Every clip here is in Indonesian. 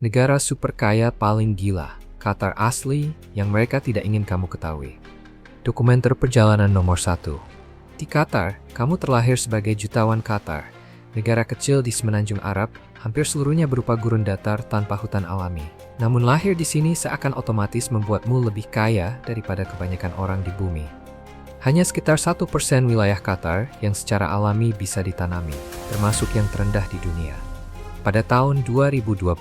Negara super kaya paling gila, Qatar asli, yang mereka tidak ingin kamu ketahui. Dokumenter perjalanan nomor 1. Di Qatar, kamu terlahir sebagai jutawan Qatar, negara kecil di semenanjung Arab, hampir seluruhnya berupa gurun datar tanpa hutan alami. Namun lahir di sini seakan otomatis membuatmu lebih kaya daripada kebanyakan orang di bumi. Hanya sekitar 1% wilayah Qatar yang secara alami bisa ditanami, termasuk yang terendah di dunia. Pada tahun 2024,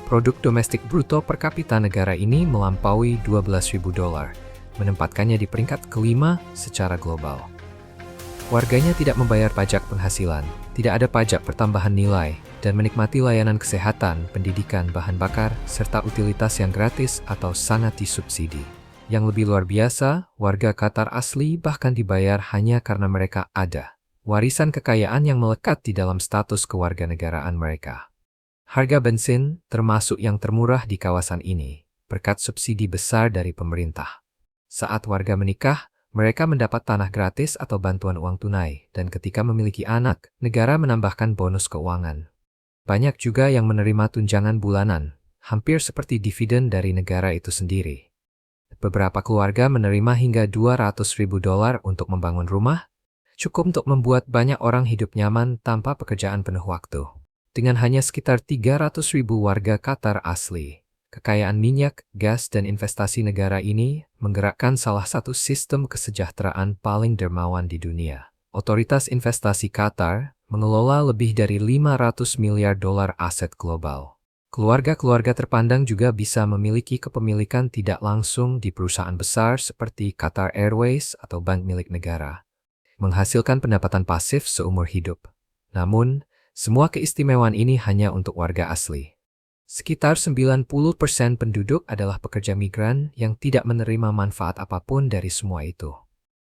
produk domestik bruto per kapita negara ini melampaui $12.000, menempatkannya di peringkat kelima secara global. Warganya tidak membayar pajak penghasilan, tidak ada pajak pertambahan nilai, dan menikmati layanan kesehatan, pendidikan, bahan bakar, serta utilitas yang gratis atau sangat disubsidi. Yang lebih luar biasa, warga Qatar asli bahkan dibayar hanya karena mereka ada. Warisan kekayaan yang melekat di dalam status kewarganegaraan mereka. Harga bensin, termasuk yang termurah di kawasan ini, berkat subsidi besar dari pemerintah. Saat warga menikah, mereka mendapat tanah gratis atau bantuan uang tunai, dan ketika memiliki anak, negara menambahkan bonus keuangan. Banyak juga yang menerima tunjangan bulanan, hampir seperti dividen dari negara itu sendiri. Beberapa keluarga menerima hingga $200.000 untuk membangun rumah, cukup untuk membuat banyak orang hidup nyaman tanpa pekerjaan penuh waktu. Dengan hanya sekitar 300.000 warga Qatar asli, kekayaan minyak, gas, dan investasi negara ini menggerakkan salah satu sistem kesejahteraan paling dermawan di dunia. Otoritas Investasi Qatar mengelola lebih dari $500 miliar aset global. Keluarga-keluarga terpandang juga bisa memiliki kepemilikan tidak langsung di perusahaan besar seperti Qatar Airways atau bank milik negara, menghasilkan pendapatan pasif seumur hidup. Namun, semua keistimewaan ini hanya untuk warga asli. Sekitar 90% penduduk adalah pekerja migran yang tidak menerima manfaat apapun dari semua itu.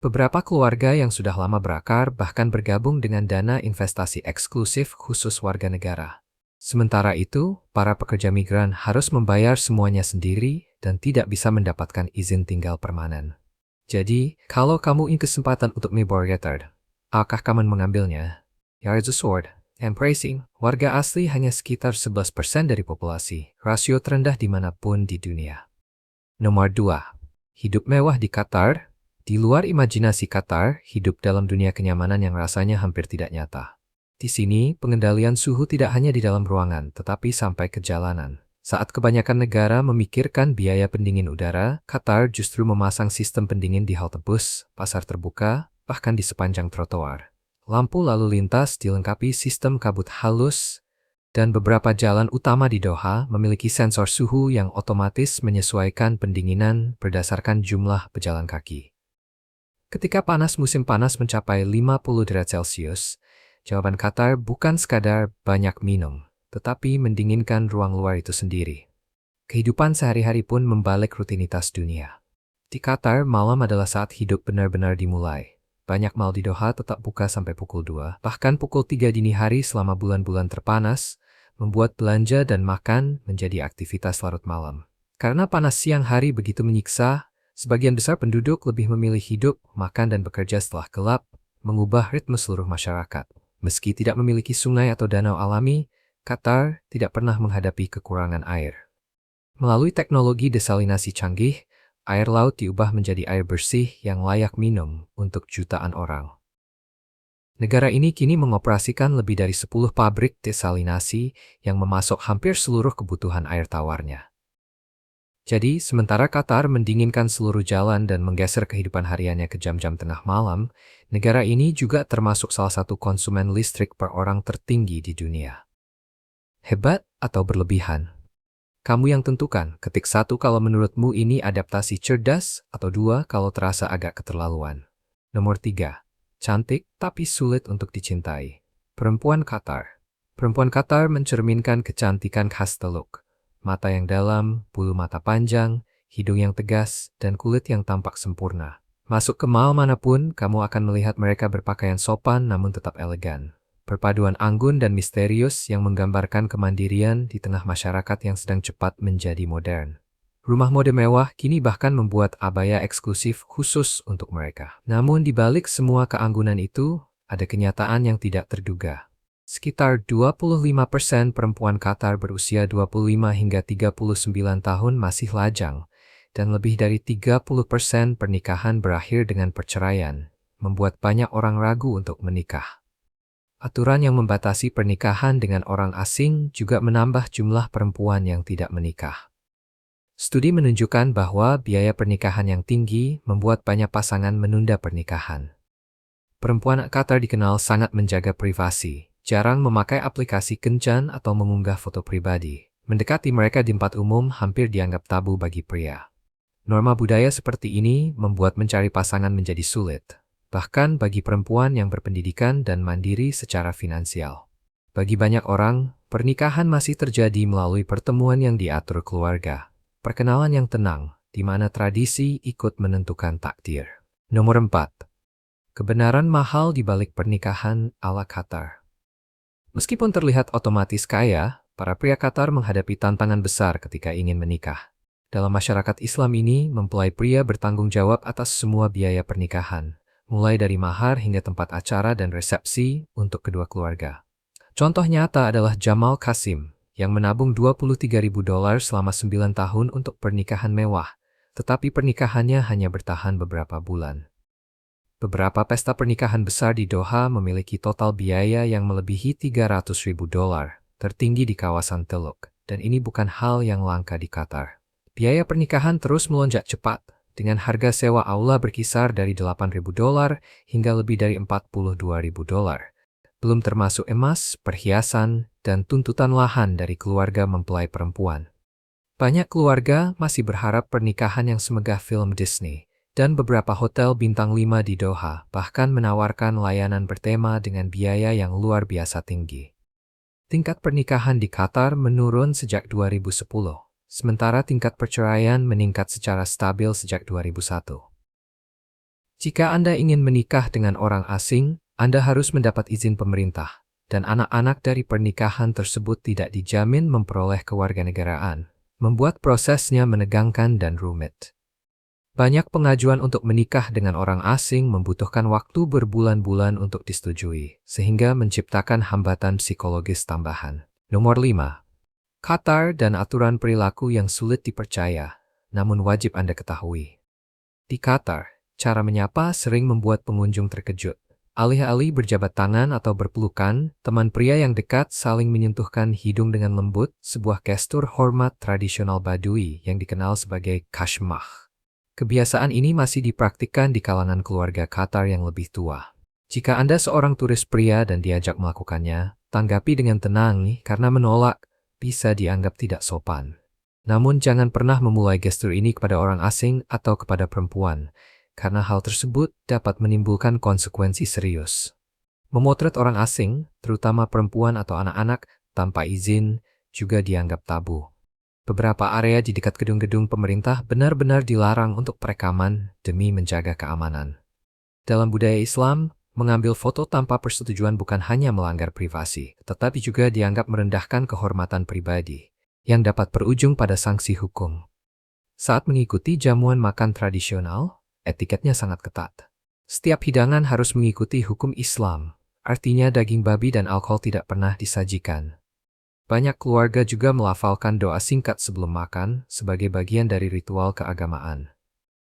Beberapa keluarga yang sudah lama berakar bahkan bergabung dengan dana investasi eksklusif khusus warga negara. Sementara itu, para pekerja migran harus membayar semuanya sendiri dan tidak bisa mendapatkan izin tinggal permanen. Jadi, kalau kamu ingin kesempatan untuk miborgeter, apakah kamu mengambilnya? Here's a sword. Embracing, warga asli hanya sekitar 11% dari populasi, rasio terendah dimanapun di dunia. Nomor 2. Hidup mewah di Qatar. Di luar imajinasi Qatar, hidup dalam dunia kenyamanan yang rasanya hampir tidak nyata. Di sini, pengendalian suhu tidak hanya di dalam ruangan, tetapi sampai ke jalanan. Saat kebanyakan negara memikirkan biaya pendingin udara, Qatar justru memasang sistem pendingin di halte bus, pasar terbuka, bahkan di sepanjang trotoar. Lampu lalu lintas dilengkapi sistem kabut halus, dan beberapa jalan utama di Doha memiliki sensor suhu yang otomatis menyesuaikan pendinginan berdasarkan jumlah pejalan kaki. Ketika musim panas mencapai 50 derajat Celcius, jawaban Qatar bukan sekadar banyak minum, tetapi mendinginkan ruang luar itu sendiri. Kehidupan sehari-hari pun membalik rutinitas dunia. Di Qatar, malam adalah saat hidup benar-benar dimulai. Banyak mal di Doha tetap buka sampai pukul 2, bahkan pukul 3 dini hari selama bulan-bulan terpanas, membuat belanja dan makan menjadi aktivitas larut malam. Karena panas siang hari begitu menyiksa, sebagian besar penduduk lebih memilih hidup, makan dan bekerja setelah gelap, mengubah ritme seluruh masyarakat. Meski tidak memiliki sungai atau danau alami, Qatar tidak pernah menghadapi kekurangan air. Melalui teknologi desalinasi canggih, air laut diubah menjadi air bersih yang layak minum untuk jutaan orang. Negara ini kini mengoperasikan lebih dari 10 pabrik desalinasi yang memasok hampir seluruh kebutuhan air tawarnya. Jadi, sementara Qatar mendinginkan seluruh jalan dan menggeser kehidupan hariannya ke jam-jam tengah malam, negara ini juga termasuk salah satu konsumen listrik per orang tertinggi di dunia. Hebat atau berlebihan? Kamu yang tentukan, ketik 1 kalau menurutmu ini adaptasi cerdas, atau 2 kalau terasa agak keterlaluan. Nomor 3. Cantik tapi sulit untuk dicintai. Perempuan Qatar. Perempuan Qatar mencerminkan kecantikan khas Teluk. Mata yang dalam, bulu mata panjang, hidung yang tegas, dan kulit yang tampak sempurna. Masuk ke mall manapun, kamu akan melihat mereka berpakaian sopan namun tetap elegan. Perpaduan anggun dan misterius yang menggambarkan kemandirian di tengah masyarakat yang sedang cepat menjadi modern. Rumah mode mewah kini bahkan membuat abaya eksklusif khusus untuk mereka. Namun di balik semua keanggunan itu, ada kenyataan yang tidak terduga. Sekitar 25% perempuan Qatar berusia 25 hingga 39 tahun masih lajang, dan lebih dari 30% pernikahan berakhir dengan perceraian, membuat banyak orang ragu untuk menikah. Aturan yang membatasi pernikahan dengan orang asing juga menambah jumlah perempuan yang tidak menikah. Studi menunjukkan bahwa biaya pernikahan yang tinggi membuat banyak pasangan menunda pernikahan. Perempuan Qatar dikenal sangat menjaga privasi, jarang memakai aplikasi kencan atau mengunggah foto pribadi. Mendekati mereka di tempat umum hampir dianggap tabu bagi pria. Norma budaya seperti ini membuat mencari pasangan menjadi sulit, bahkan bagi perempuan yang berpendidikan dan mandiri secara finansial. Bagi banyak orang, pernikahan masih terjadi melalui pertemuan yang diatur keluarga, perkenalan yang tenang, di mana tradisi ikut menentukan takdir. Nomor 4. Kebenaran mahal di balik pernikahan ala Qatar. Meskipun terlihat otomatis kaya, para pria Qatar menghadapi tantangan besar ketika ingin menikah. Dalam masyarakat Islam ini, mempelai pria bertanggung jawab atas semua biaya pernikahan, mulai dari mahar hingga tempat acara dan resepsi untuk kedua keluarga. Contoh nyata adalah Jamal Qasim, yang menabung $23.000 selama 9 tahun untuk pernikahan mewah, tetapi pernikahannya hanya bertahan beberapa bulan. Beberapa pesta pernikahan besar di Doha memiliki total biaya yang melebihi $300.000, tertinggi di kawasan Teluk, dan ini bukan hal yang langka di Qatar. Biaya pernikahan terus melonjak cepat, dengan harga sewa aula berkisar dari $8.000 hingga lebih dari $42.000. Belum termasuk emas, perhiasan, dan tuntutan lahan dari keluarga mempelai perempuan. Banyak keluarga masih berharap pernikahan yang semegah film Disney, dan beberapa hotel bintang 5 di Doha bahkan menawarkan layanan bertema dengan biaya yang luar biasa tinggi. Tingkat pernikahan di Qatar menurun sejak 2010, sementara tingkat perceraian meningkat secara stabil sejak 2001. Jika Anda ingin menikah dengan orang asing, Anda harus mendapat izin pemerintah, dan anak-anak dari pernikahan tersebut tidak dijamin memperoleh kewarganegaraan, membuat prosesnya menegangkan dan rumit. Banyak pengajuan untuk menikah dengan orang asing membutuhkan waktu berbulan-bulan untuk disetujui, sehingga menciptakan hambatan psikologis tambahan. Nomor 5. Qatar dan aturan perilaku yang sulit dipercaya, namun wajib Anda ketahui. Di Qatar, cara menyapa sering membuat pengunjung terkejut. Alih-alih berjabat tangan atau berpelukan, teman pria yang dekat saling menyentuhkan hidung dengan lembut, sebuah gestur hormat tradisional Badui yang dikenal sebagai kashmah. Kebiasaan ini masih dipraktikkan di kalangan keluarga Qatar yang lebih tua. Jika Anda seorang turis pria dan diajak melakukannya, tanggapi dengan tenang karena menolak bisa dianggap tidak sopan. Namun jangan pernah memulai gestur ini kepada orang asing atau kepada perempuan, karena hal tersebut dapat menimbulkan konsekuensi serius. Memotret orang asing, terutama perempuan atau anak-anak, tanpa izin juga dianggap tabu. Beberapa area di dekat gedung-gedung pemerintah benar-benar dilarang untuk perekaman demi menjaga keamanan. Dalam budaya Islam, mengambil foto tanpa persetujuan bukan hanya melanggar privasi, tetapi juga dianggap merendahkan kehormatan pribadi, yang dapat berujung pada sanksi hukum. Saat mengikuti jamuan makan tradisional, etiketnya sangat ketat. Setiap hidangan harus mengikuti hukum Islam, artinya daging babi dan alkohol tidak pernah disajikan. Banyak keluarga juga melafalkan doa singkat sebelum makan sebagai bagian dari ritual keagamaan.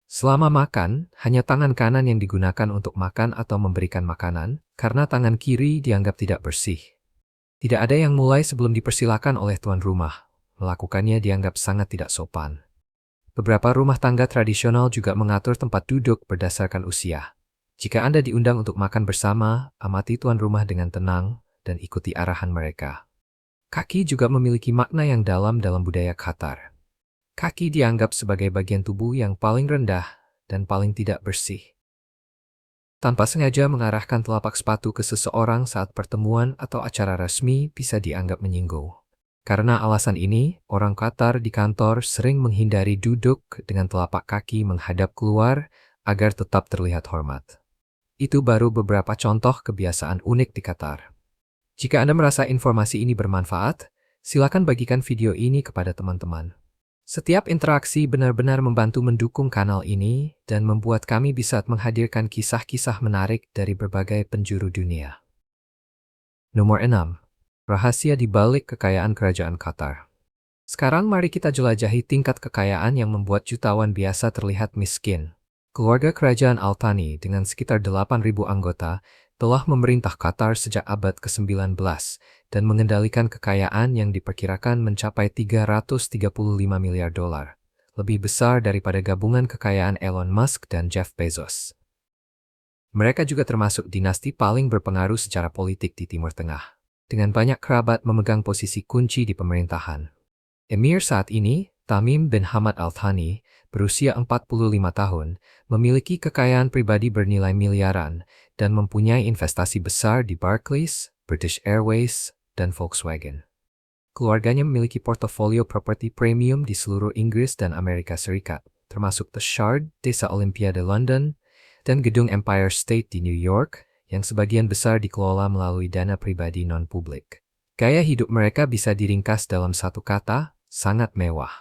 Selama makan, hanya tangan kanan yang digunakan untuk makan atau memberikan makanan, karena tangan kiri dianggap tidak bersih. Tidak ada yang mulai sebelum dipersilakan oleh tuan rumah. Melakukannya dianggap sangat tidak sopan. Beberapa rumah tangga tradisional juga mengatur tempat duduk berdasarkan usia. Jika Anda diundang untuk makan bersama, amati tuan rumah dengan tenang dan ikuti arahan mereka. Kaki juga memiliki makna yang dalam budaya Qatar. Kaki dianggap sebagai bagian tubuh yang paling rendah dan paling tidak bersih. Tanpa sengaja mengarahkan telapak sepatu ke seseorang saat pertemuan atau acara resmi bisa dianggap menyinggung. Karena alasan ini, orang Qatar di kantor sering menghindari duduk dengan telapak kaki menghadap keluar agar tetap terlihat hormat. Itu baru beberapa contoh kebiasaan unik di Qatar. Jika Anda merasa informasi ini bermanfaat, silakan bagikan video ini kepada teman-teman. Setiap interaksi benar-benar membantu mendukung kanal ini dan membuat kami bisa menghadirkan kisah-kisah menarik dari berbagai penjuru dunia. Nomor 6. Rahasia di balik kekayaan kerajaan Qatar. Sekarang mari kita jelajahi tingkat kekayaan yang membuat jutawan biasa terlihat miskin. Keluarga kerajaan Al Thani dengan sekitar 8.000 anggota telah memerintah Qatar sejak abad ke-19 dan mengendalikan kekayaan yang diperkirakan mencapai 335 miliar dolar, lebih besar daripada gabungan kekayaan Elon Musk dan Jeff Bezos. Mereka juga termasuk dinasti paling berpengaruh secara politik di Timur Tengah, dengan banyak kerabat memegang posisi kunci di pemerintahan. Emir saat ini, Tamim bin Hamad Al Thani, berusia 45 tahun, memiliki kekayaan pribadi bernilai miliaran dan mempunyai investasi besar di Barclays, British Airways, dan Volkswagen. Keluarganya memiliki portofolio properti premium di seluruh Inggris dan Amerika Serikat, termasuk The Shard, Desa Olimpiade London, dan Gedung Empire State di New York, yang sebagian besar dikelola melalui dana pribadi non-publik. Gaya hidup mereka bisa diringkas dalam satu kata, sangat mewah.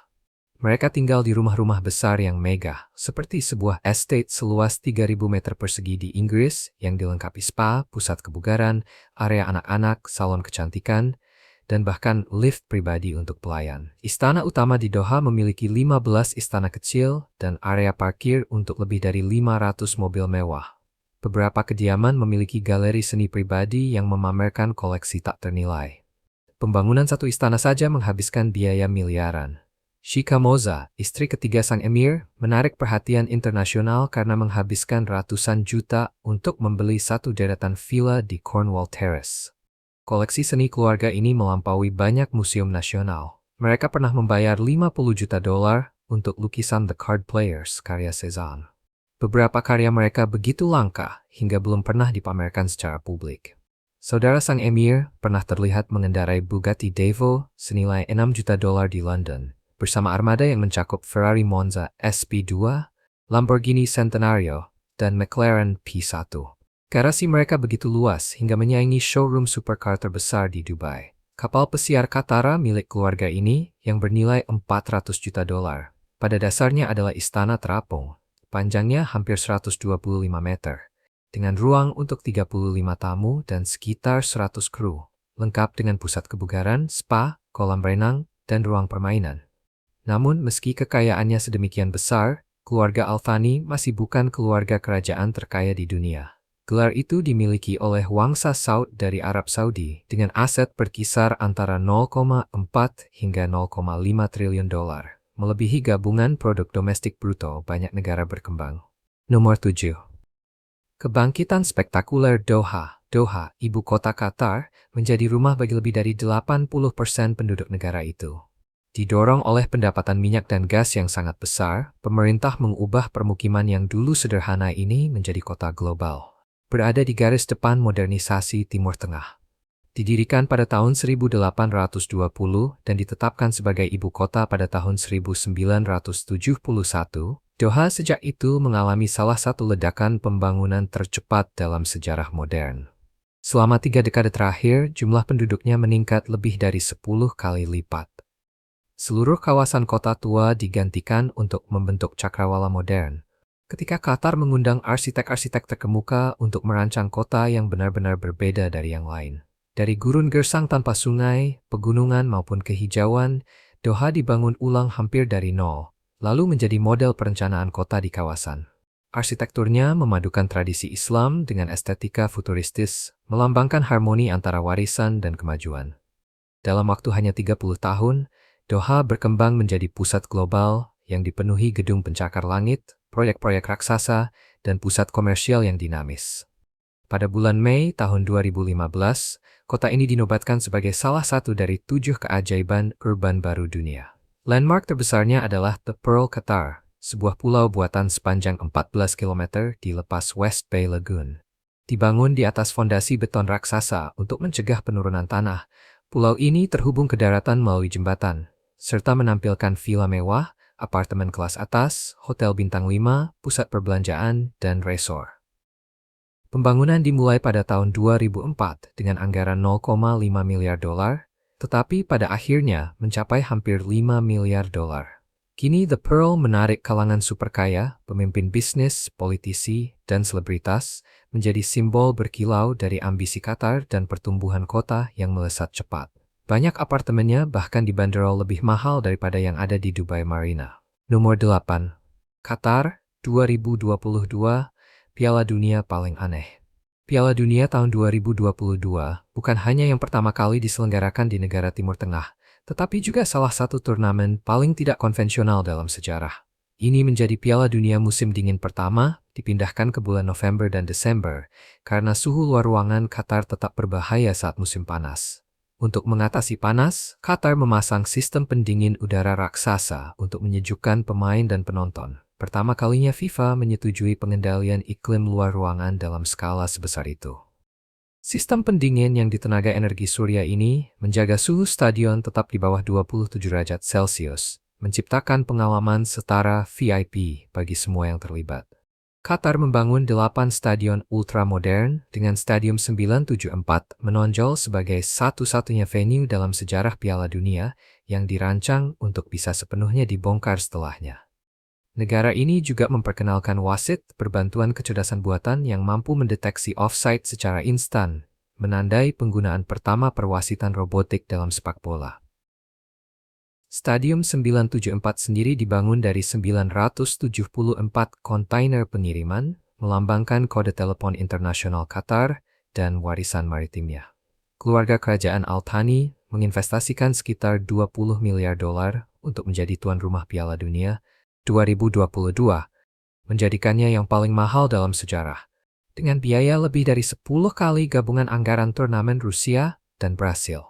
Mereka tinggal di rumah-rumah besar yang megah, seperti sebuah estate seluas 3.000 meter persegi di Inggris yang dilengkapi spa, pusat kebugaran, area anak-anak, salon kecantikan, dan bahkan lift pribadi untuk pelayan. Istana utama di Doha memiliki 15 istana kecil dan area parkir untuk lebih dari 500 mobil mewah. Beberapa kediaman memiliki galeri seni pribadi yang memamerkan koleksi tak ternilai. Pembangunan satu istana saja menghabiskan biaya miliaran. Sheikha Moza, istri ketiga sang emir, menarik perhatian internasional karena menghabiskan ratusan juta untuk membeli satu deretan villa di Cornwall Terrace. Koleksi seni keluarga ini melampaui banyak museum nasional. Mereka pernah membayar 50 juta dolar untuk lukisan The Card Players karya Cézanne. Beberapa karya mereka begitu langka hingga belum pernah dipamerkan secara publik. Saudara sang emir pernah terlihat mengendarai Bugatti Devo senilai 6 juta dolar di London, bersama armada yang mencakup Ferrari Monza SP2, Lamborghini Centenario, dan McLaren P1. Garasi mereka begitu luas hingga menyaingi showroom supercar terbesar di Dubai. Kapal pesiar Katara milik keluarga ini yang bernilai 400 juta dolar. Pada dasarnya adalah istana terapung. Panjangnya hampir 125 meter. Dengan ruang untuk 35 tamu dan sekitar 100 kru. Lengkap dengan pusat kebugaran, spa, kolam renang, dan ruang permainan. Namun meski kekayaannya sedemikian besar, keluarga Al Thani masih bukan keluarga kerajaan terkaya di dunia. Gelar itu dimiliki oleh Wangsa Saud dari Arab Saudi dengan aset berkisar antara 0,4 hingga 0,5 triliun dolar, melebihi gabungan produk domestik bruto banyak negara berkembang. Nomor 7. Kebangkitan spektakuler Doha. Doha, ibu kota Qatar, menjadi rumah bagi lebih dari 80% penduduk negara itu. Didorong oleh pendapatan minyak dan gas yang sangat besar, pemerintah mengubah permukiman yang dulu sederhana ini menjadi kota global. Berada di garis depan modernisasi Timur Tengah. Didirikan pada tahun 1820 dan ditetapkan sebagai ibu kota pada tahun 1971, Doha sejak itu mengalami salah satu ledakan pembangunan tercepat dalam sejarah modern. Selama 3 dekade terakhir, jumlah penduduknya meningkat lebih dari 10 kali lipat. Seluruh kawasan kota tua digantikan untuk membentuk cakrawala modern. Ketika Qatar mengundang arsitek-arsitek terkemuka untuk merancang kota yang benar-benar berbeda dari yang lain. Dari gurun gersang tanpa sungai, pegunungan maupun kehijauan, Doha dibangun ulang hampir dari nol, lalu menjadi model perencanaan kota di kawasan. Arsitekturnya memadukan tradisi Islam dengan estetika futuristis, melambangkan harmoni antara warisan dan kemajuan. Dalam waktu hanya 30 tahun, Doha berkembang menjadi pusat global yang dipenuhi gedung pencakar langit, proyek-proyek raksasa, dan pusat komersial yang dinamis. Pada bulan Mei tahun 2015, kota ini dinobatkan sebagai salah satu dari 7 keajaiban urban baru dunia. Landmark terbesarnya adalah The Pearl Qatar, sebuah pulau buatan sepanjang 14 km di lepas West Bay Lagoon. Dibangun di atas fondasi beton raksasa untuk mencegah penurunan tanah, pulau ini terhubung ke daratan melalui jembatan, serta menampilkan villa mewah, apartemen kelas atas, hotel bintang 5, pusat perbelanjaan, dan resort. Pembangunan dimulai pada tahun 2004 dengan anggaran 0,5 miliar dolar, tetapi pada akhirnya mencapai hampir 5 miliar dolar. Kini The Pearl menarik kalangan superkaya, pemimpin bisnis, politisi, dan selebritas menjadi simbol berkilau dari ambisi Qatar dan pertumbuhan kota yang melesat cepat. Banyak apartemennya bahkan dibanderol lebih mahal daripada yang ada di Dubai Marina. Nomor 8. Qatar 2022 Piala Dunia paling aneh. Piala Dunia tahun 2022 bukan hanya yang pertama kali diselenggarakan di negara Timur Tengah, tetapi juga salah satu turnamen paling tidak konvensional dalam sejarah. Ini menjadi Piala Dunia musim dingin pertama, dipindahkan ke bulan November dan Desember, karena suhu luar ruangan Qatar tetap berbahaya saat musim panas. Untuk mengatasi panas, Qatar memasang sistem pendingin udara raksasa untuk menyejukkan pemain dan penonton. Pertama kalinya FIFA menyetujui pengendalian iklim luar ruangan dalam skala sebesar itu. Sistem pendingin yang ditenaga energi surya ini menjaga suhu stadion tetap di bawah 27 derajat Celcius, menciptakan pengalaman setara VIP bagi semua yang terlibat. Qatar membangun 8 stadion ultramodern dengan Stadium 974 menonjol sebagai satu-satunya venue dalam sejarah Piala Dunia yang dirancang untuk bisa sepenuhnya dibongkar setelahnya. Negara ini juga memperkenalkan wasit berbantuan kecerdasan buatan yang mampu mendeteksi offside secara instan, menandai penggunaan pertama perwasitan robotik dalam sepak bola. Stadium 974 sendiri dibangun dari 974 kontainer pengiriman, melambangkan kode telepon internasional Qatar dan warisan maritimnya. Keluarga kerajaan Al Thani menginvestasikan sekitar 20 miliar dolar untuk menjadi tuan rumah Piala Dunia 2022, menjadikannya yang paling mahal dalam sejarah, dengan biaya lebih dari 10 kali gabungan anggaran turnamen Rusia dan Brasil.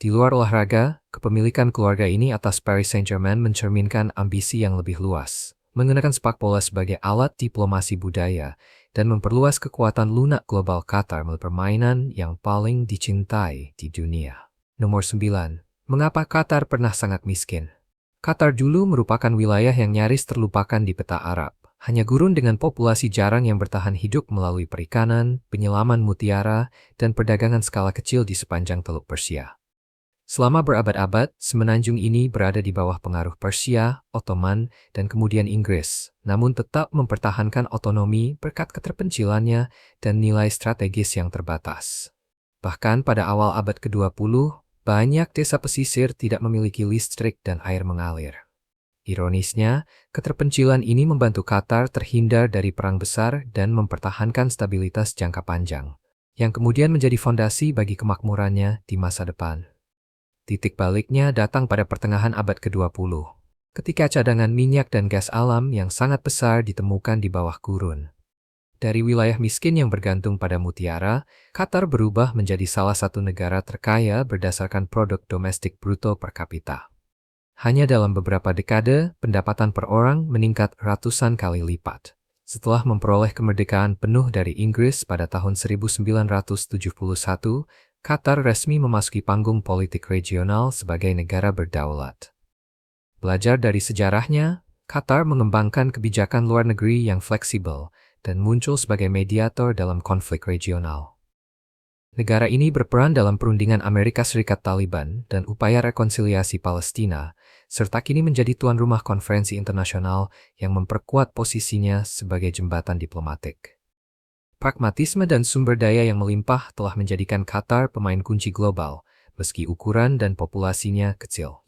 Di luar olahraga, kepemilikan keluarga ini atas Paris Saint-Germain mencerminkan ambisi yang lebih luas, menggunakan sepak bola sebagai alat diplomasi budaya dan memperluas kekuatan lunak global Qatar melalui permainan yang paling dicintai di dunia. Nomor 9. Mengapa Qatar pernah sangat miskin? Qatar dulu merupakan wilayah yang nyaris terlupakan di peta Arab. Hanya gurun dengan populasi jarang yang bertahan hidup melalui perikanan, penyelaman mutiara, dan perdagangan skala kecil di sepanjang Teluk Persia. Selama berabad-abad, semenanjung ini berada di bawah pengaruh Persia, Ottoman, dan kemudian Inggris, namun tetap mempertahankan otonomi berkat keterpencilannya dan nilai strategis yang terbatas. Bahkan pada awal abad ke-20, banyak desa pesisir tidak memiliki listrik dan air mengalir. Ironisnya, keterpencilan ini membantu Qatar terhindar dari perang besar dan mempertahankan stabilitas jangka panjang, yang kemudian menjadi fondasi bagi kemakmurannya di masa depan. Titik baliknya datang pada pertengahan abad ke-20, ketika cadangan minyak dan gas alam yang sangat besar ditemukan di bawah gurun. Dari wilayah miskin yang bergantung pada mutiara, Qatar berubah menjadi salah satu negara terkaya berdasarkan produk domestik bruto per kapita. Hanya dalam beberapa dekade, pendapatan per orang meningkat ratusan kali lipat. Setelah memperoleh kemerdekaan penuh dari Inggris pada tahun 1971, Qatar resmi memasuki panggung politik regional sebagai negara berdaulat. Belajar dari sejarahnya, Qatar mengembangkan kebijakan luar negeri yang fleksibel dan muncul sebagai mediator dalam konflik regional. Negara ini berperan dalam perundingan Amerika Serikat Taliban dan upaya rekonsiliasi Palestina, serta kini menjadi tuan rumah konferensi internasional yang memperkuat posisinya sebagai jembatan diplomatik. Pragmatisme dan sumber daya yang melimpah telah menjadikan Qatar pemain kunci global, meski ukuran dan populasinya kecil.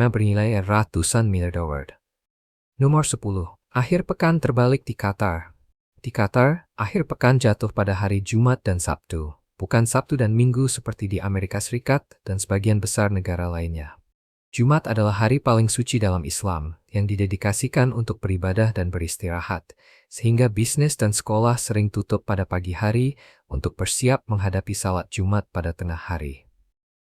Bernilai ratusan miliar dolar. Nomor 10. Akhir pekan terbalik di Qatar. Di Qatar, akhir pekan jatuh pada hari Jumat dan Sabtu, bukan Sabtu dan Minggu seperti di Amerika Serikat dan sebagian besar negara lainnya. Jumat adalah hari paling suci dalam Islam, yang didedikasikan untuk beribadah dan beristirahat, sehingga bisnis dan sekolah sering tutup pada pagi hari untuk bersiap menghadapi salat Jumat pada tengah hari.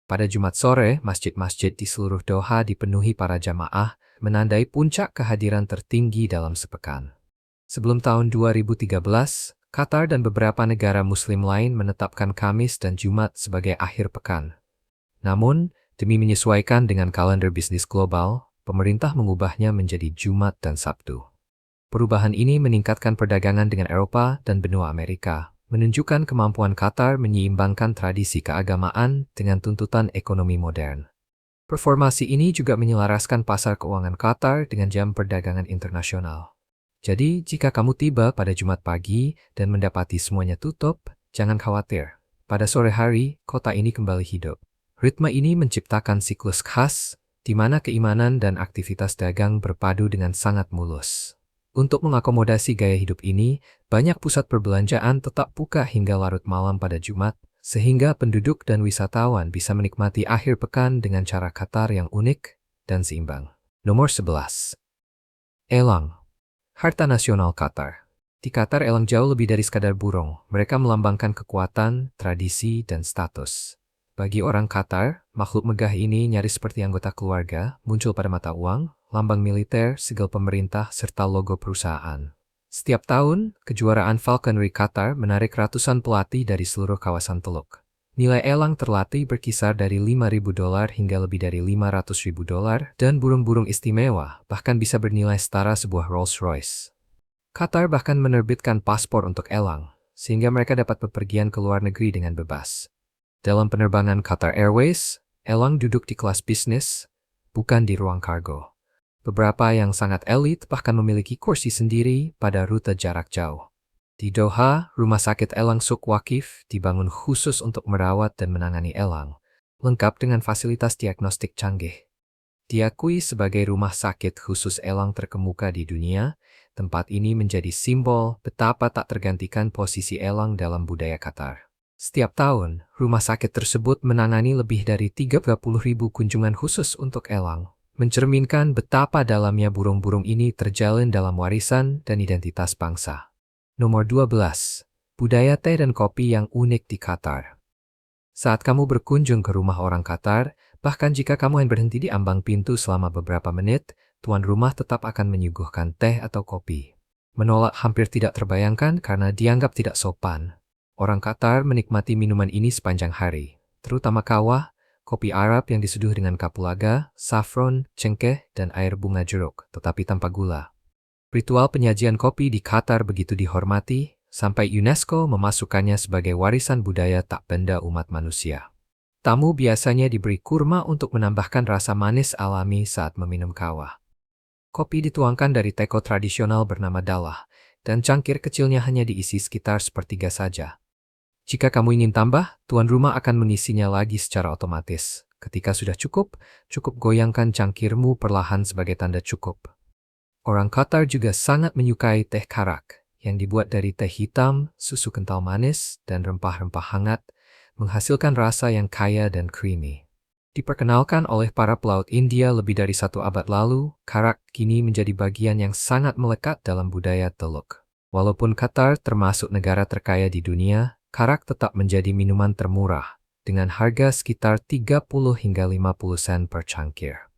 Pada Jumat sore, masjid-masjid di seluruh Doha dipenuhi para jamaah, menandai puncak kehadiran tertinggi dalam sepekan. Sebelum tahun 2013, Qatar dan beberapa negara Muslim lain menetapkan Kamis dan Jumat sebagai akhir pekan. Namun, demi menyesuaikan dengan kalender bisnis global, pemerintah mengubahnya menjadi Jumat dan Sabtu. Perubahan ini meningkatkan perdagangan dengan Eropa dan benua Amerika, menunjukkan kemampuan Qatar menyeimbangkan tradisi keagamaan dengan tuntutan ekonomi modern. Performasi ini juga menyelaraskan pasar keuangan Qatar dengan jam perdagangan internasional. Jadi, jika kamu tiba pada Jumat pagi dan mendapati semuanya tutup, jangan khawatir. Pada sore hari, kota ini kembali hidup. Ritme ini menciptakan siklus khas, di mana keimanan dan aktivitas dagang berpadu dengan sangat mulus. Untuk mengakomodasi gaya hidup ini, banyak pusat perbelanjaan tetap buka hingga larut malam pada Jumat, sehingga penduduk dan wisatawan bisa menikmati akhir pekan dengan cara Qatar yang unik dan seimbang. Nomor 11. Elang. Harta nasional Qatar. Di Qatar, elang jauh lebih dari sekadar burung. Mereka melambangkan kekuatan, tradisi, dan status. Bagi orang Qatar, makhluk megah ini nyaris seperti anggota keluarga, muncul pada mata uang, lambang militer, sigil pemerintah, serta logo perusahaan. Setiap tahun, kejuaraan Falconry Qatar menarik ratusan pelatih dari seluruh kawasan Teluk. Nilai elang terlatih berkisar dari $5.000 hingga lebih dari $500.000, dan burung-burung istimewa bahkan bisa bernilai setara sebuah Rolls-Royce. Qatar bahkan menerbitkan paspor untuk elang, sehingga mereka dapat bepergian ke luar negeri dengan bebas. Dalam penerbangan Qatar Airways, elang duduk di kelas bisnis, bukan di ruang kargo. Beberapa yang sangat elit bahkan memiliki kursi sendiri pada rute jarak jauh. Di Doha, rumah sakit elang Suk Waqif dibangun khusus untuk merawat dan menangani elang, lengkap dengan fasilitas diagnostik canggih. Diakui sebagai rumah sakit khusus elang terkemuka di dunia, tempat ini menjadi simbol betapa tak tergantikan posisi elang dalam budaya Qatar. Setiap tahun, rumah sakit tersebut menangani lebih dari 30.000 kunjungan khusus untuk elang, mencerminkan betapa dalamnya burung-burung ini terjalin dalam warisan dan identitas bangsa. Nomor 12. Budaya teh dan kopi yang unik di Qatar. Saat kamu berkunjung ke rumah orang Qatar, bahkan jika kamu hanya berhenti di ambang pintu selama beberapa menit, tuan rumah tetap akan menyuguhkan teh atau kopi. Menolak hampir tidak terbayangkan karena dianggap tidak sopan. Orang Qatar menikmati minuman ini sepanjang hari, terutama kawah, kopi Arab yang diseduh dengan kapulaga, saffron, cengkeh, dan air bunga jeruk, tetapi tanpa gula. Ritual penyajian kopi di Qatar begitu dihormati, sampai UNESCO memasukkannya sebagai warisan budaya tak benda umat manusia. Tamu biasanya diberi kurma untuk menambahkan rasa manis alami saat meminum kawah. Kopi dituangkan dari teko tradisional bernama dalah, dan cangkir kecilnya hanya diisi sekitar sepertiga saja. Jika kamu ingin tambah, tuan rumah akan mengisinya lagi secara otomatis. Ketika sudah cukup goyangkan cangkirmu perlahan sebagai tanda cukup. Orang Qatar juga sangat menyukai teh karak, yang dibuat dari teh hitam, susu kental manis, dan rempah-rempah hangat, menghasilkan rasa yang kaya dan creamy. Diperkenalkan oleh para pelaut India lebih dari 1 abad lalu, karak kini menjadi bagian yang sangat melekat dalam budaya Teluk. Walaupun Qatar termasuk negara terkaya di dunia, karak tetap menjadi minuman termurah, dengan harga sekitar 30 hingga 50 sen per cangkir.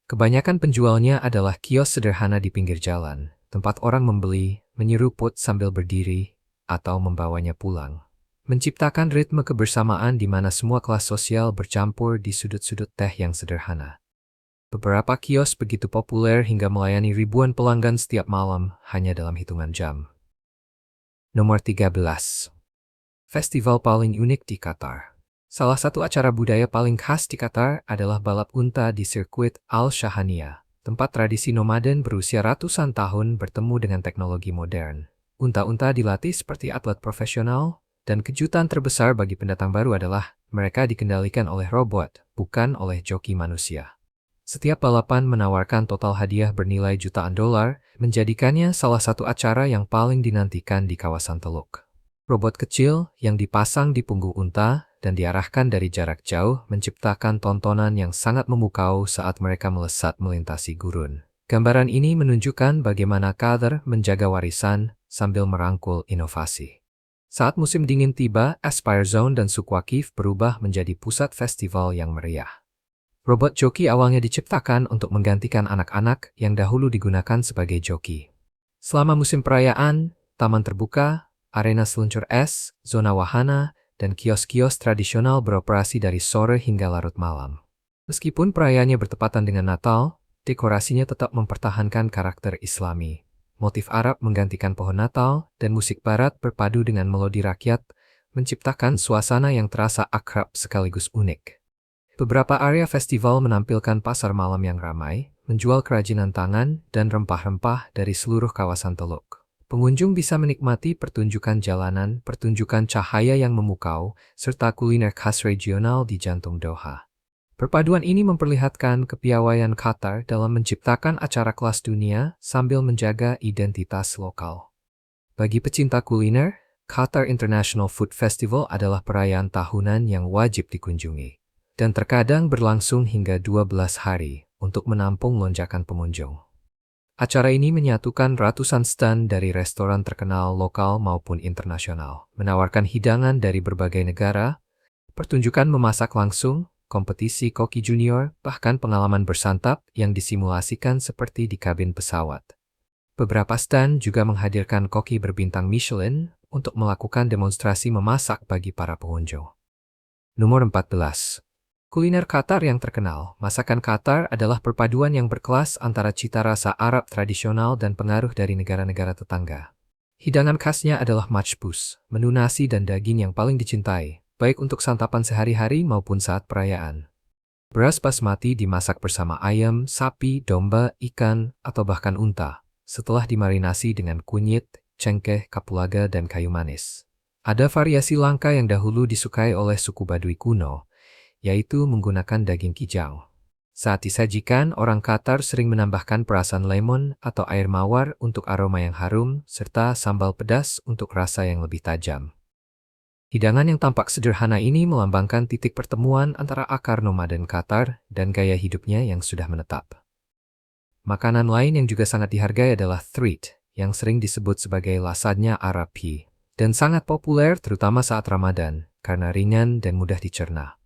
Kebanyakan penjualnya adalah kios sederhana di pinggir jalan, tempat orang membeli, menyeruput sambil berdiri, atau membawanya pulang. Menciptakan ritme kebersamaan di mana semua kelas sosial bercampur di sudut-sudut teh yang sederhana. Beberapa kios begitu populer hingga melayani ribuan pelanggan setiap malam hanya dalam hitungan jam. Nomor 13. Festival paling unik di Qatar. Salah satu acara budaya paling khas di Qatar adalah balap unta di sirkuit Al-Shahania, tempat tradisi nomaden berusia ratusan tahun bertemu dengan teknologi modern. Unta-unta dilatih seperti atlet profesional, dan kejutan terbesar bagi pendatang baru adalah mereka dikendalikan oleh robot, bukan oleh joki manusia. Setiap balapan menawarkan total hadiah bernilai jutaan dolar, menjadikannya salah satu acara yang paling dinantikan di kawasan Teluk. Robot kecil yang dipasang di punggung unta dan diarahkan dari jarak jauh menciptakan tontonan yang sangat memukau saat mereka melesat melintasi gurun. Gambaran ini menunjukkan bagaimana Qatar menjaga warisan sambil merangkul inovasi. Saat musim dingin tiba, Aspire Zone dan Suk Waqif berubah menjadi pusat festival yang meriah. Robot joki awalnya diciptakan untuk menggantikan anak-anak yang dahulu digunakan sebagai joki. Selama musim perayaan, taman terbuka, arena seluncur es, zona wahana, dan kios-kios tradisional beroperasi dari sore hingga larut malam. Meskipun perayaannya bertepatan dengan Natal, dekorasinya tetap mempertahankan karakter Islami. Motif Arab menggantikan pohon Natal, dan musik Barat berpadu dengan melodi rakyat, menciptakan suasana yang terasa akrab sekaligus unik. Beberapa area festival menampilkan pasar malam yang ramai, menjual kerajinan tangan dan rempah-rempah dari seluruh kawasan Teluk. Pengunjung bisa menikmati pertunjukan jalanan, pertunjukan cahaya yang memukau, serta kuliner khas regional di jantung Doha. Perpaduan ini memperlihatkan kepiawaian Qatar dalam menciptakan acara kelas dunia sambil menjaga identitas lokal. Bagi pecinta kuliner, Qatar International Food Festival adalah perayaan tahunan yang wajib dikunjungi, dan terkadang berlangsung hingga 12 hari untuk menampung lonjakan pengunjung. Acara ini menyatukan ratusan stand dari restoran terkenal lokal maupun internasional, menawarkan hidangan dari berbagai negara, pertunjukan memasak langsung, kompetisi koki junior, bahkan pengalaman bersantap yang disimulasikan seperti di kabin pesawat. Beberapa stand juga menghadirkan koki berbintang Michelin untuk melakukan demonstrasi memasak bagi para pengunjung. Nomor 14. Kuliner Qatar yang terkenal. Masakan Qatar adalah perpaduan yang berkelas antara cita rasa Arab tradisional dan pengaruh dari negara-negara tetangga. Hidangan khasnya adalah majbous, menu nasi dan daging yang paling dicintai, baik untuk santapan sehari-hari maupun saat perayaan. Beras basmati dimasak bersama ayam, sapi, domba, ikan, atau bahkan unta, setelah dimarinasi dengan kunyit, cengkeh, kapulaga, dan kayu manis. Ada variasi langka yang dahulu disukai oleh suku Baduy kuno, yaitu menggunakan daging kijang. Saat disajikan, orang Qatar sering menambahkan perasan lemon atau air mawar untuk aroma yang harum, serta sambal pedas untuk rasa yang lebih tajam. Hidangan yang tampak sederhana ini melambangkan titik pertemuan antara akar nomaden Qatar dan gaya hidupnya yang sudah menetap. Makanan lain yang juga sangat dihargai adalah threed, yang sering disebut sebagai lasagna Arabi, dan sangat populer terutama saat Ramadan karena ringan dan mudah dicerna.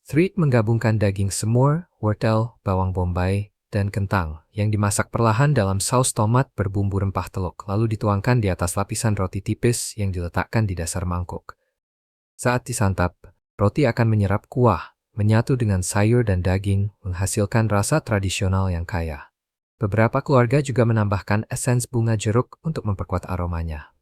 Threed menggabungkan daging semur, wortel, bawang bombay, dan kentang yang dimasak perlahan dalam saus tomat berbumbu rempah Teluk, lalu dituangkan di atas lapisan roti tipis yang diletakkan di dasar mangkuk. Saat disantap, roti akan menyerap kuah, menyatu dengan sayur dan daging, menghasilkan rasa tradisional yang kaya. Beberapa keluarga juga menambahkan esens bunga jeruk untuk memperkuat aromanya.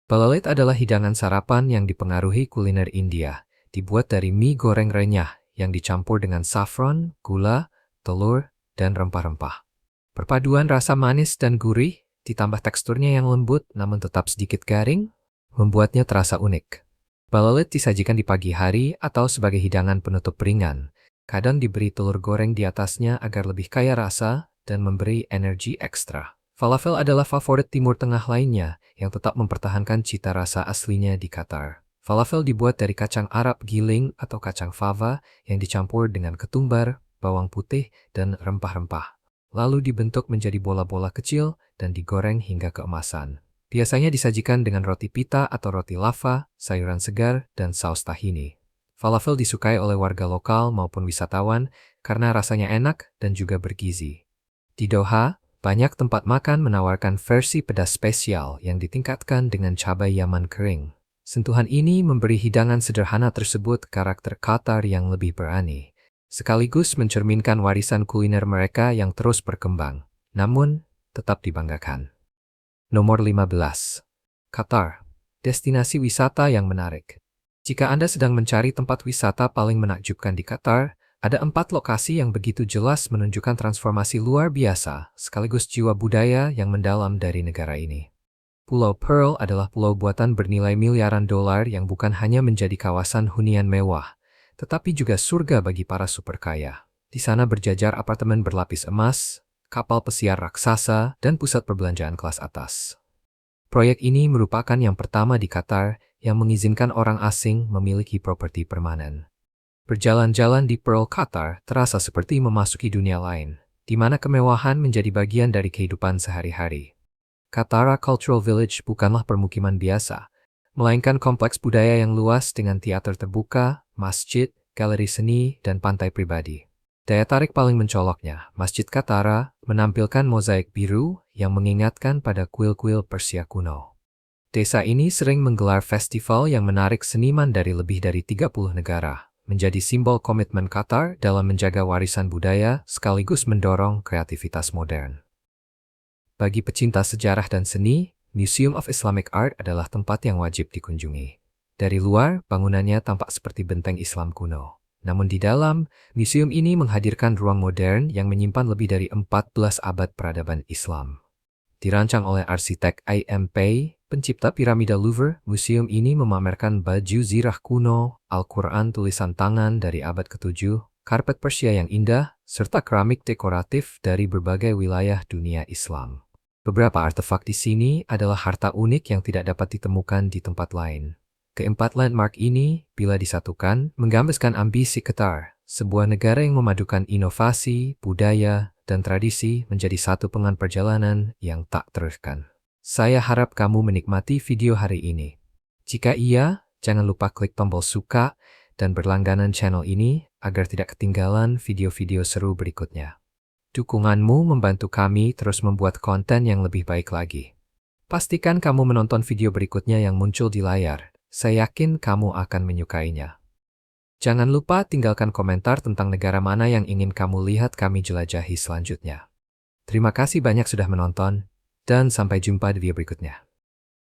Balalit adalah hidangan sarapan yang dipengaruhi kuliner India, dibuat dari mie goreng renyah yang dicampur dengan saffron, gula, telur, dan rempah-rempah. Perpaduan rasa manis dan gurih, ditambah teksturnya yang lembut namun tetap sedikit garing, membuatnya terasa unik. Balalit disajikan di pagi hari atau sebagai hidangan penutup ringan. Kadang diberi telur goreng di atasnya agar lebih kaya rasa dan memberi energi ekstra. Falafel adalah favorit Timur Tengah lainnya yang tetap mempertahankan cita rasa aslinya di Qatar. Falafel dibuat dari kacang Arab giling atau kacang fava yang dicampur dengan ketumbar, bawang putih, dan rempah-rempah. Lalu dibentuk menjadi bola-bola kecil dan digoreng hingga keemasan. Biasanya disajikan dengan roti pita atau roti lava, sayuran segar, dan saus tahini. Falafel disukai oleh warga lokal maupun wisatawan karena rasanya enak dan juga bergizi. Di Doha, banyak tempat makan menawarkan versi pedas spesial yang ditingkatkan dengan cabai Yaman kering. Sentuhan ini memberi hidangan sederhana tersebut karakter Qatar yang lebih berani, sekaligus mencerminkan warisan kuliner mereka yang terus berkembang, namun tetap dibanggakan. Nomor 15. Qatar, destinasi wisata yang menarik. Jika Anda sedang mencari tempat wisata paling menakjubkan di Qatar, ada 4 lokasi yang begitu jelas menunjukkan transformasi luar biasa, sekaligus jiwa budaya yang mendalam dari negara ini. Pulau Pearl adalah pulau buatan bernilai miliaran dolar yang bukan hanya menjadi kawasan hunian mewah, tetapi juga surga bagi para super kaya. Di sana berjajar apartemen berlapis emas, kapal pesiar raksasa, dan pusat perbelanjaan kelas atas. Proyek ini merupakan yang pertama di Qatar yang mengizinkan orang asing memiliki properti permanen. Berjalan-jalan di Pearl Qatar terasa seperti memasuki dunia lain, di mana kemewahan menjadi bagian dari kehidupan sehari-hari. Qatar Cultural Village bukanlah permukiman biasa, melainkan kompleks budaya yang luas dengan teater terbuka, masjid, galeri seni, dan pantai pribadi. Daya tarik paling mencoloknya, Masjid Katara menampilkan mozaik biru yang mengingatkan pada kuil-kuil Persia kuno. Desa ini sering menggelar festival yang menarik seniman dari lebih dari 30 negara, menjadi simbol komitmen Qatar dalam menjaga warisan budaya sekaligus mendorong kreativitas modern. Bagi pecinta sejarah dan seni, Museum of Islamic Art adalah tempat yang wajib dikunjungi. Dari luar, bangunannya tampak seperti benteng Islam kuno. Namun di dalam, museum ini menghadirkan ruang modern yang menyimpan lebih dari 14 abad peradaban Islam. Dirancang oleh arsitek I.M. Pei, pencipta piramida Louvre, museum ini memamerkan baju zirah kuno, Al-Quran tulisan tangan dari abad ke-7, karpet Persia yang indah, serta keramik dekoratif dari berbagai wilayah dunia Islam. Beberapa artefak di sini adalah harta unik yang tidak dapat ditemukan di tempat lain. Keempat landmark ini, bila disatukan, menggambarkan ambisi Qatar, sebuah negara yang memadukan inovasi, budaya, dan tradisi menjadi satu pengalaman perjalanan yang tak teruskan. Saya harap kamu menikmati video hari ini. Jika iya, jangan lupa klik tombol suka dan berlangganan channel ini agar tidak ketinggalan video-video seru berikutnya. Dukunganmu membantu kami terus membuat konten yang lebih baik lagi. Pastikan kamu menonton video berikutnya yang muncul di layar. Saya yakin kamu akan menyukainya. Jangan lupa tinggalkan komentar tentang negara mana yang ingin kamu lihat kami jelajahi selanjutnya. Terima kasih banyak sudah menonton, dan sampai jumpa di video berikutnya.